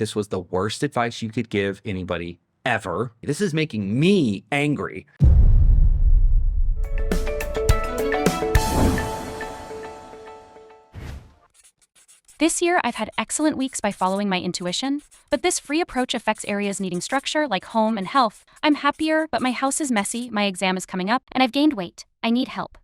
this was the worst advice you could give anybody ever. This is making me angry. This year, I've had excellent weeks by following my intuition, but this free approach affects areas needing structure like home and health. I'm happier, but my house is messy, my exam is coming up, and I've gained weight. I need help.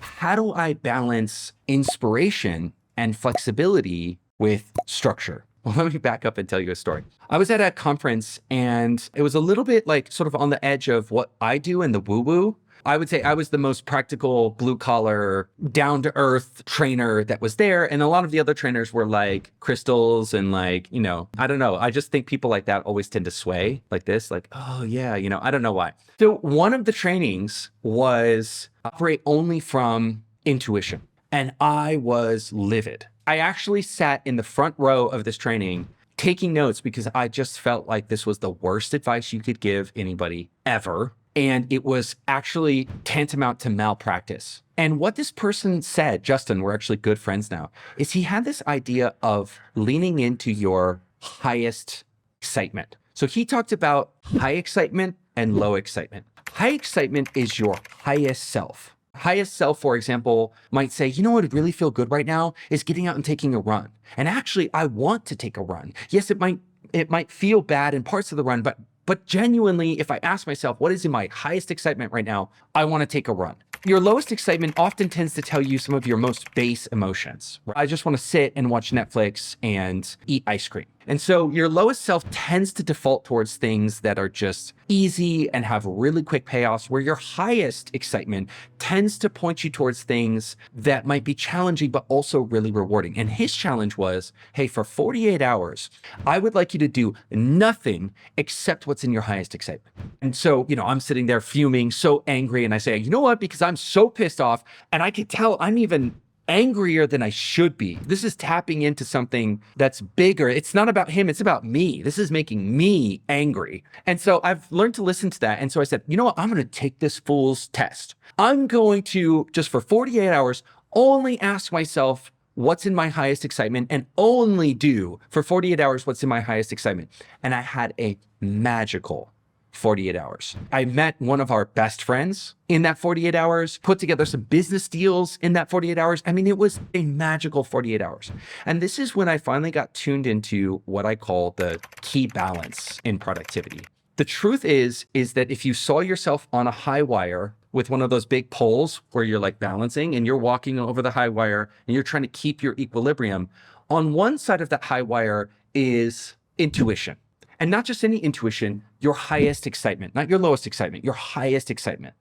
How do I balance inspiration and flexibility with structure? Well, let me back up and tell you a story. I was at a conference and it was a little bit like sort of on the edge of what I do and the woo-woo. I would say I was the most practical, blue collar, down to earth trainer that was there. And a lot of the other trainers were like crystals and like, I don't know. I just think people like that always tend to sway like this, like, oh yeah, I don't know why. So one of the trainings was operate only from intuition. And I was livid. I actually sat in the front row of this training taking notes because I just felt like this was the worst advice you could give anybody ever. And it was actually tantamount to malpractice. And what this person said, Justin, we're actually good friends now, is he had this idea of leaning into your highest excitement. So he talked about high excitement and low excitement. High excitement is your highest self. Highest self, for example, might say, what would really feel good right now is getting out and taking a run. And actually, I want to take a run. Yes, it might feel bad in parts of the run, but genuinely, if I ask myself, what is in my highest excitement right now? I want to take a run. Your lowest excitement often tends to tell you some of your most base emotions. I just want to sit and watch Netflix and eat ice cream. And so your lowest self tends to default towards things that are just easy and have really quick payoffs, where your highest excitement tends to point you towards things that might be challenging, but also really rewarding. And his challenge was, hey, for 48 hours, I would like you to do nothing except what's in your highest excitement. And so, I'm sitting there fuming, so angry. And I say, you know what? Because I'm so pissed off and I can tell I'm even angrier than I should be. This is tapping into something that's bigger. It's not about him. It's about me. This is making me angry. And so I've learned to listen to that. And so I said, you know what? I'm going to take this fool's test. I'm going to, just for 48 hours, only ask myself what's in my highest excitement and only do for 48 hours what's in my highest excitement. And I had a magical 48 hours. I met one of our best friends in that 48 hours, put together some business deals in that 48 hours. I mean, it was a magical 48 hours. And this is when I finally got tuned into what I call the key balance in productivity. The truth is that if you saw yourself on a high wire with one of those big poles where you're like balancing and you're walking over the high wire and you're trying to keep your equilibrium, on one side of that high wire is intuition. And not just any intuition, your highest excitement, not your lowest excitement, your highest excitement.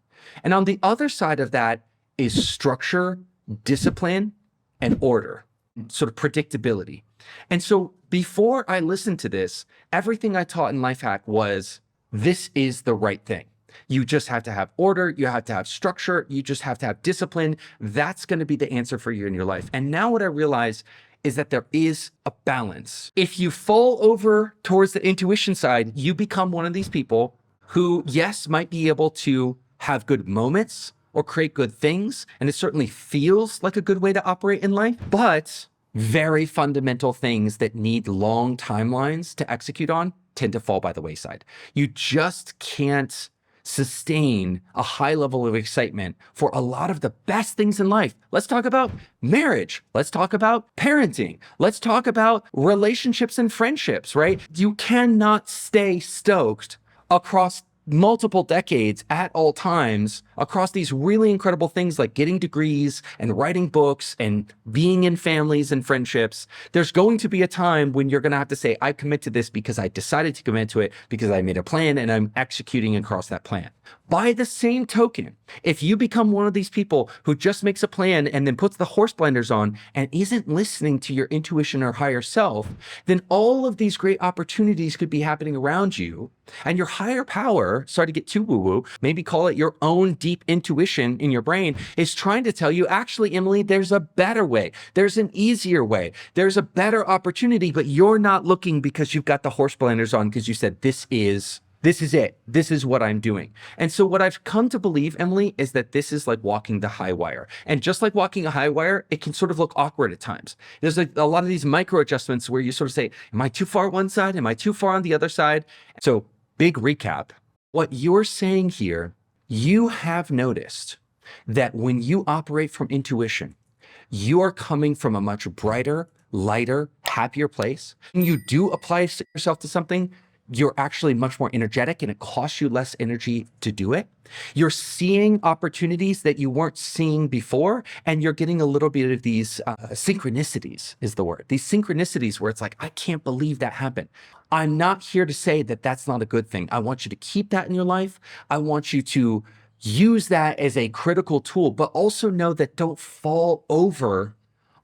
And on the other side of that is structure, discipline, and order, sort of predictability. And so before I listened to this, everything I taught in Lifehack was, this is the right thing. You just have to have order. You have to have structure. You just have to have discipline. That's going to be the answer for you in your life. And now what I realize is that there is a balance. If you fall over towards the intuition side, you become one of these people who, yes, might be able to have good moments or create good things. And it certainly feels like a good way to operate in life, but very fundamental things that need long timelines to execute on tend to fall by the wayside. You just can't sustain a high level of excitement for a lot of the best things in life. Let's talk about marriage. Let's talk about parenting. Let's talk about relationships and friendships, right? You cannot stay stoked across multiple decades at all times across these really incredible things like getting degrees and writing books and being in families and friendships. There's going to be a time when you're going to have to say, I commit to this because I decided to commit to it because I made a plan and I'm executing across that plan. By the same token, if you become one of these people who just makes a plan and then puts the horse blinders on and isn't listening to your intuition or higher self, then all of these great opportunities could be happening around you. And your higher power, sorry to get too woo-woo, maybe call it your own deep intuition in your brain, is trying to tell you, actually, Emily, there's a better way. There's an easier way. There's a better opportunity, but you're not looking because you've got the horse blinders on because you said, this is This is it. This is what I'm doing. And so what I've come to believe, Emily, is that this is like walking the high wire. And just like walking a high wire, it can sort of look awkward at times. There's like a lot of these micro adjustments where you sort of say, am I too far one side? Am I too far on the other side? So big recap. What you're saying here, you have noticed that when you operate from intuition, you are coming from a much brighter, lighter, happier place. When you do apply yourself to something, you're actually much more energetic and it costs you less energy to do it. You're seeing opportunities that you weren't seeing before, and you're getting a little bit of these synchronicities is the word. These synchronicities where it's like, I can't believe that happened. I'm not here to say that that's not a good thing. I want you to keep that in your life. I want you to use that as a critical tool, but also know that don't fall over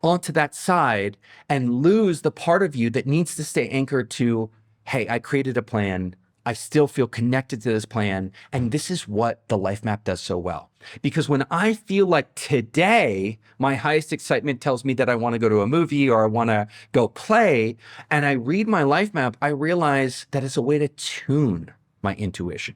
onto that side and lose the part of you that needs to stay anchored to, hey, I created a plan. I still feel connected to this plan. And this is what the life map does so well. Because when I feel like today, my highest excitement tells me that I want to go to a movie or I want to go play, and I read my life map, I realize that it's a way to tune my intuition.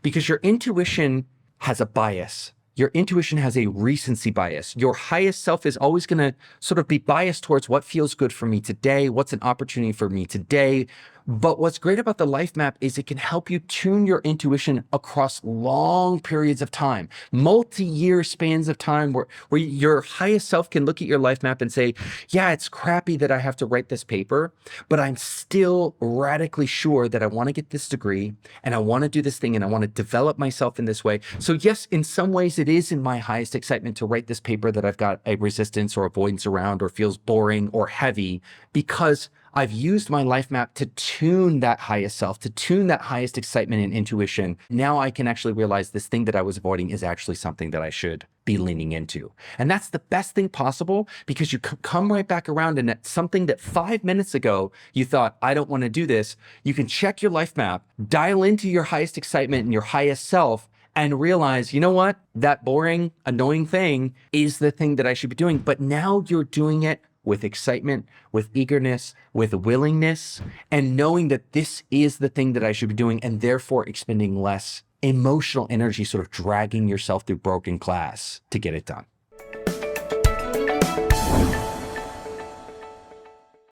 Because your intuition has a bias. Your intuition has a recency bias. Your highest self is always going to sort of be biased towards what feels good for me today, what's an opportunity for me today. But what's great about the life map is it can help you tune your intuition across long periods of time, multi-year spans of time where your highest self can look at your life map and say, yeah, it's crappy that I have to write this paper, but I'm still radically sure that I want to get this degree and I want to do this thing and I want to develop myself in this way. So yes, in some ways it is in my highest excitement to write this paper that I've got a resistance or avoidance around or feels boring or heavy, because I've used my life map to tune that highest self, to tune that highest excitement and intuition. Now I can actually realize this thing that I was avoiding is actually something that I should be leaning into. And that's the best thing possible, because you come right back around, and that's something that 5 minutes ago you thought, I don't want to do this. You can check your life map, dial into your highest excitement and your highest self, and realize, you know what? That boring, annoying thing is the thing that I should be doing. But now you're doing it with excitement, with eagerness, with willingness, and knowing that this is the thing that I should be doing, and therefore expending less emotional energy sort of dragging yourself through broken glass to get it done.